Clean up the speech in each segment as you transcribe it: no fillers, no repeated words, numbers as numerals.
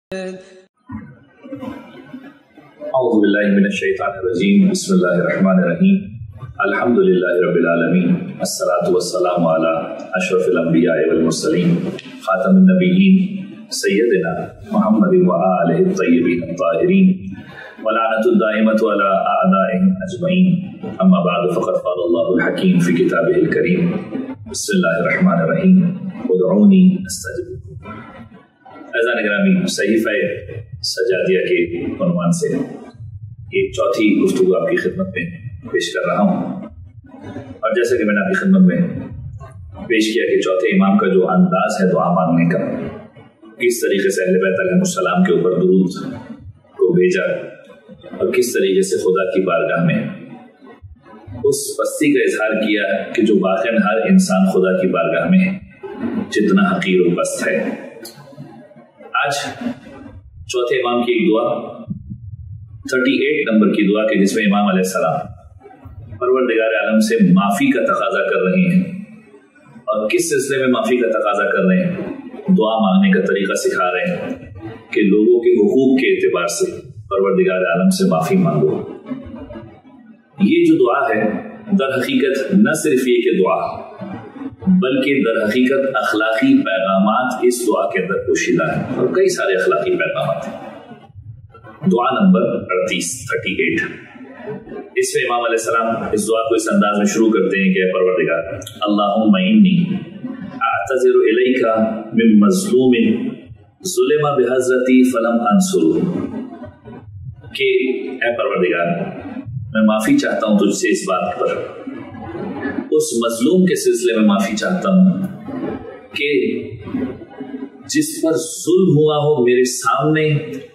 اعوذ باللہ من الشیطان الرجیم بسم اللہ الرحمن الرحیم الحمد للہ رب العالمین الصلاۃ والسلام علی اشرف الانبیاء والمرسلین خاتم النبیین سیدنا محمد وآلہ الطیبین الطاہرین ولعنۃ الدائمۃ علی اعدائهم اجمعین اما بعد فقد قال اللہ الحکیم فی کتابہ الکریم بسم اللہ الرحمن الرحیم ادعونی استجب لکم۔ عزیزان گرامی، صحیفہ سجادیہ کے عنوان سے ایک چوتھی گفتگو آپ کی خدمت میں پیش کر رہا ہوں، اور جیسا کہ میں نے آپ کی خدمت میں پیش کیا کہ چوتھے امام کا جو انداز ہے دعا مانگنے کا، کس طریقے سے اہل بیت علیہ السلام کے اوپر درود کو بھیجا اور کس طریقے سے خدا کی بارگاہ میں اس پستی کا اظہار کیا کہ جو واقعاً ہر انسان خدا کی بارگاہ میں جتنا حقیر و پست ہے۔ آج چوتھے امام کی ایک دعا 38 نمبر کی دعا کہ جس میں امام علیہ السلام پروردگار عالم سے معافی کا تقاضا کر رہے ہیں، اور کس سلسلے میں معافی کا تقاضا کر رہے ہیں؟ دعا مانگنے کا طریقہ سکھا رہے ہیں کہ لوگوں کے حقوق کے اعتبار سے پروردگار عالم سے معافی مانگو۔ یہ جو دعا ہے در حقیقت نہ صرف یہ کہ دعا، بلکہ در حقیقت اخلاقی پیغامات اس دعا کے اندر پوشیدہ ہیں، اور کئی سارے اخلاقی پیغامات ہیں۔ دعا نمبر 38 اس میں امام علیہ السلام اس دعا کو اس انداز میں شروع کرتے ہیں کہ اے پروردگار، اللہم انی اعتذر الیک من مظلوم ظلم بحضرتی فلم انصرہ، کہ اے پروردگار میں معافی چاہتا ہوں تجھ سے اس بات پر، اس مظلوم کے سلسلے میں معافی چاہتا ہوں کہ جس پر ظلم ہوا ہو میرے سامنے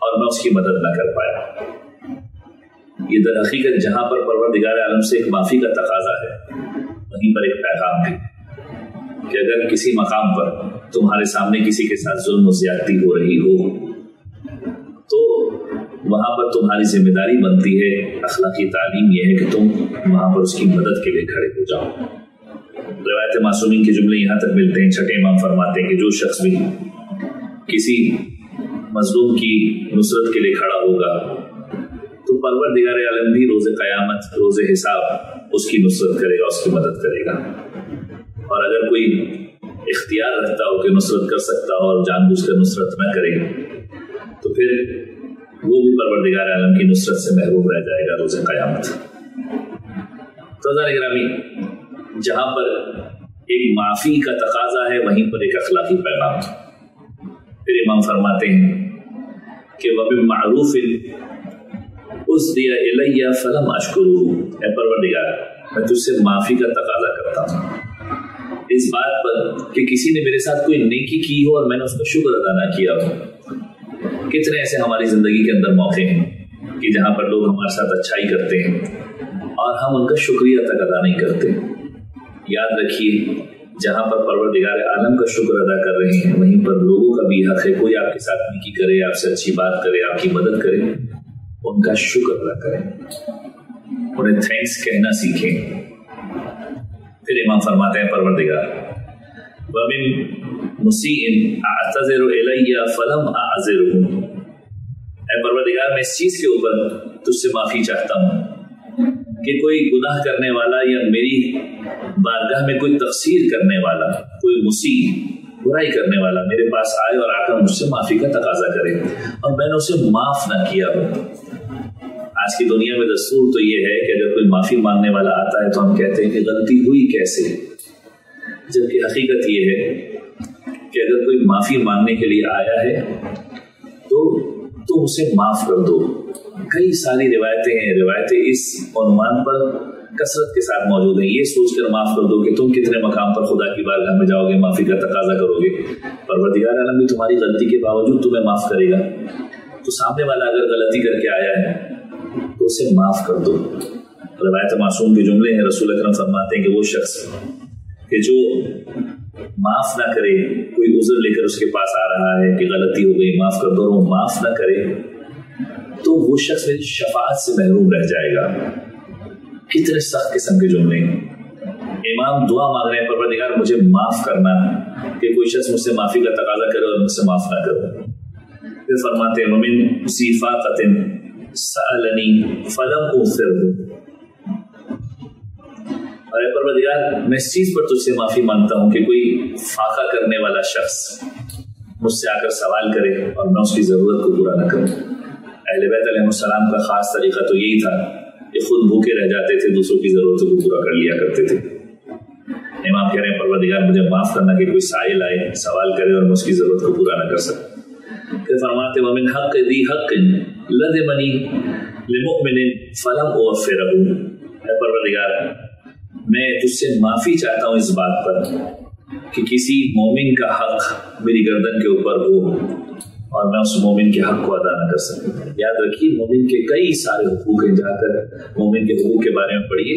اور میں اس کی مدد نہ کر پایا۔ یہ در حقیقت جہاں پر پروردگار عالم سے ایک معافی کا تقاضا ہے، وہیں پر ایک پیغام بھی کہ اگر کسی مقام پر تمہارے سامنے کسی کے ساتھ ظلم و زیادتی ہو رہی ہو تو وہاں پر تمہاری ذمہ داری بنتی ہے، اخلاقی تعلیم یہ ہے کہ تم وہاں پر اس کی مدد کے لیے کھڑے ہو جاؤ۔ روایت معصومین کے جملے یہاں تک ملتے ہیں، چھٹے امام فرماتے ہیں کہ جو شخص بھی کسی مظلوم کی نصرت کے لیے کھڑا ہوگا تو پروردگار عالم بھی روز قیامت، روز حساب اس کی نصرت کرے گا، اس کی مدد کرے گا۔ اور اگر کوئی اختیار رکھتا ہو کہ نصرت کر سکتا ہو اور جان بوجھ کر نصرت نہ کرے تو پھر وہ بھی پروردگار عالم کی نصرت سے محروم رہ جائے گا روز قیامت۔ تو عزیزان گرامی، جہاں پر ایک معافی کا تقاضا ہے وہیں پر ایک اخلاقی پیغام۔ پھر امام فرماتے ہیں کہ وَبِالْمَعْرُوفِ أُسْدِيَ إِلَيَّ فَلَمْ أَشْكُرُهُ، اے پروردگار میں تجھ سے معافی کا تقاضا کرتا ہوں اس بات پر کہ کسی نے میرے ساتھ کوئی نیکی کی ہو اور میں نے اس کا شکر ادا نہ کیا ہو۔ کتنے ایسے ہماری زندگی کے اندر موقع ہیں کہ جہاں پر لوگ ہمارے ساتھ اچھائی کرتے ہیں اور ہم ان کا شکریہ تک ادا نہیں کرتے۔ یاد رکھیے، جہاں پر پروردگار عالم کا شکر ادا کر رہے ہیں وہیں پر لوگوں کا بھی حق ہے، کوئی آپ کے ساتھ نیکی کرے، آپ سے اچھی بات کرے، آپ کی مدد کرے، ان کا شکر ادا کریں، انہیں تھینکس کہنا سیکھیں۔ پھر امام فرماتے ہیں پروردگار وَمِن مُسِیءٍ اعتذر الی فلم اعذرہ، اے پروردگار میں اس چیز کے اوپر تجھ سے معافی چاہتا ہوں کہ کوئی گناہ کرنے والا یا میری بارگاہ میں کوئی تقصیر کرنے والا، کوئی مسیء برائی کرنے والا میرے پاس آئے اور آ کر مجھ سے معافی کا تقاضا کرے اور میں نے اسے معاف نہ کیا ہو۔ آج کی دنیا میں دستور تو یہ ہے کہ اگر کوئی معافی مانگنے والا آتا ہے تو ہم کہتے ہیں کہ غلطی ہوئی کیسے، جبکہ حقیقت یہ ہے کہ اگر کوئی معافی مانگنے کے لیے آیا ہے تو اسے معاف کر دو۔ کئی ساری روایتیں ہیں، روایتیں اس عنوان پر کثرت کے ساتھ موجود ہیں، یہ سوچ کر معاف کر دو کہ تم کتنے مقام پر خدا کی بارگاہ میں جاؤ گے، معافی کا تقاضا کرو گے، پروردگار عالم بھی تمہاری غلطی کے باوجود تمہیں معاف کرے گا۔ تو سامنے والا اگر غلطی کر کے آیا ہے تو اسے معاف کر دو۔ روایت معصوم کے جملے ہیں، رسول اکرم فرماتے ہیں کہ وہ شخص کہ جو معاف نہ کرے، کوئی عذر لے کر اس کے پاس آ رہا ہے کہ غلطی ہو گئی معاف کر دو، اور وہ معاف نہ کرے تو وہ شخص میری شفاعت سے محروم رہ جائے گا۔ کتنے سخت قسم کے جملے ہیں۔ امام دعا مانگ رہے ہیں پروردگار مجھے معاف کرنا، کہ کوئی شخص مجھ سے معافی کا تقاضا کرے اور مجھ سے معاف نہ کرے۔ پھر فرماتے ہیں ومن ذی فاقۃ سألنی فلم اغفرہ، اے پروردگار میں اس چیز پر تجھ سے معافی مانگتا ہوں کہ کوئی فاقہ کرنے والا شخص مجھ سے آ کر سوال کرے اور میں اس کی ضرورت کو پورا نہ کروں۔ اہل بیت علیہ السلام کا خاص طریقہ تو یہی تھا کہ خود بھوکے رہ جاتے تھے، دوسروں کی ضرورتوں کو پورا کر لیا کرتے تھے۔ امام کہہ رہے ہیں پروردگار مجھے معاف کرنا کہ کوئی سائل آئے سوال کرے اور میں اس کی ضرورت کو پورا نہ کر سکوں۔ پھر فرماتے ومن حق ذی حق لزمنی لمؤمن فلم اوفرہ، اے پروردگار میں تجھ سے معافی چاہتا ہوں اس بات پر کہ کسی مومن کا حق میری گردن کے اوپر ہو اور میں اس مومن کے حق کو ادا نہ کر سکوں۔ یاد رکھیے مومن کے کئی سارے حقوق ہیں، جا کر مومن کے حقوق کے بارے میں پڑھیے،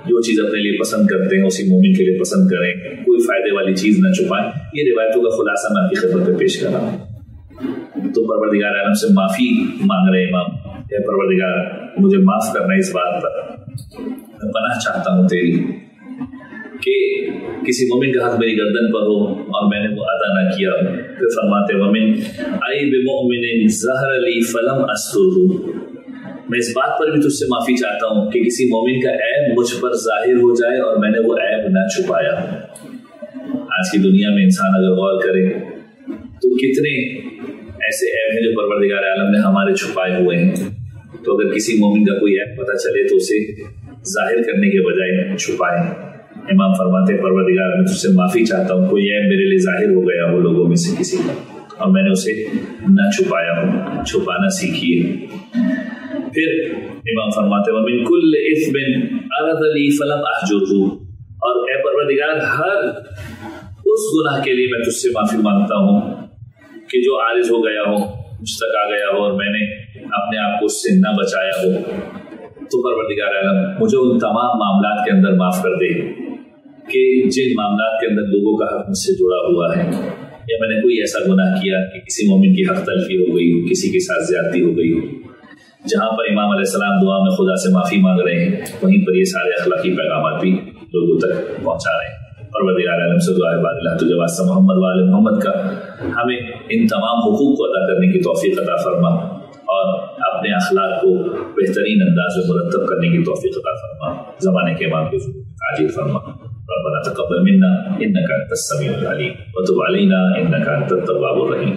جو چیز اپنے لیے پسند کرتے ہیں اسی مومن کے لیے پسند کریں، کوئی فائدے والی چیز نہ چھپائیں۔ یہ روایتوں کا خلاصہ میں آپ کی خدمت میں پیش کر رہا ہوں۔ تو پروردگار عالم سے معافی مانگ رہے امام، اے پروردگار مجھے معاف کرنا اس بات پر، میں پناہ چاہتا ہوں تیری کہ کسی مومن کا حق میری گردن پر ہو اور میں نے وہ ادا نہ کیا ہو۔ پھر فرماتے ومن عیب مؤمن ظہر لی فلم استرہ، میں اس بات پر بھی تجھ سے معافی چاہتا ہوں کہ کسی مومن کا عیب مجھ پر ظاہر ہو جائے اور میں نے وہ عیب نہ چھپایا۔ آج کی دنیا میں انسان اگر غور کرے تو کتنے ایسے عیب ہیں جو پروردگار عالم نے ہمارے چھپائے ہوئے ہیں، تو اگر کسی مومن کا کوئی عیب پتہ چلے تو اسے ظاہر کرنے کے بجائے چھپائے۔ امام فرماتے پروردگار میں تجھ سے معافی چاہتا ہوں کوئی عیب میرے لیے ظاہر ہو گیا ہو لوگوں میں سے کسی کا اور میں نے اسے نہ چھپایا ہو، چھپانا سیکھیے۔ پھر امام فرماتے ومن کل اثم عرض لی فلم احجرہ، اور اے پروردگار ہر اس گناہ کے لیے میں تجھ سے معافی مانگتا ہوں کہ جو عارض ہو گیا ہو، مجھ تک آ گیا ہو اور میں نے اپنے آپ کو اس سے نہ بچایا ہو، تو پروردگار عالم مجھے ان تمام معاملات کے اندر معاف کر دے کہ جن معاملات کے اندر لوگوں کا حق مجھ سے جڑا ہوا ہے، یا میں نے کوئی ایسا گناہ کیا کہ کسی مومن کی حق تلفی ہو گئی ہو، کسی کے ساتھ زیادتی ہو گئی ہو۔ جہاں پر امام علیہ السلام دعا میں خدا سے معافی مانگ رہے ہیں وہیں پر یہ سارے اخلاقی پیغامات بھی لوگوں تک پہنچا رہے ہیں۔ پروردگار عالم سے دعا ہے بعد اللہ تجھے واسطہ محمد و آل محمد کا ہمیں ان تمام حقوق کو ادا کرنے کی توفیق عطا فرما اور اپنے اخلاق کو بہترین انداز میں مرتب کرنے کی توفیق عطا فرما، زمانے کے امام کے ذریعے عاجل فرما۔ ربنا تقبل منا انك انت السميع العليم وتب علينا انك انت التواب الرحيم۔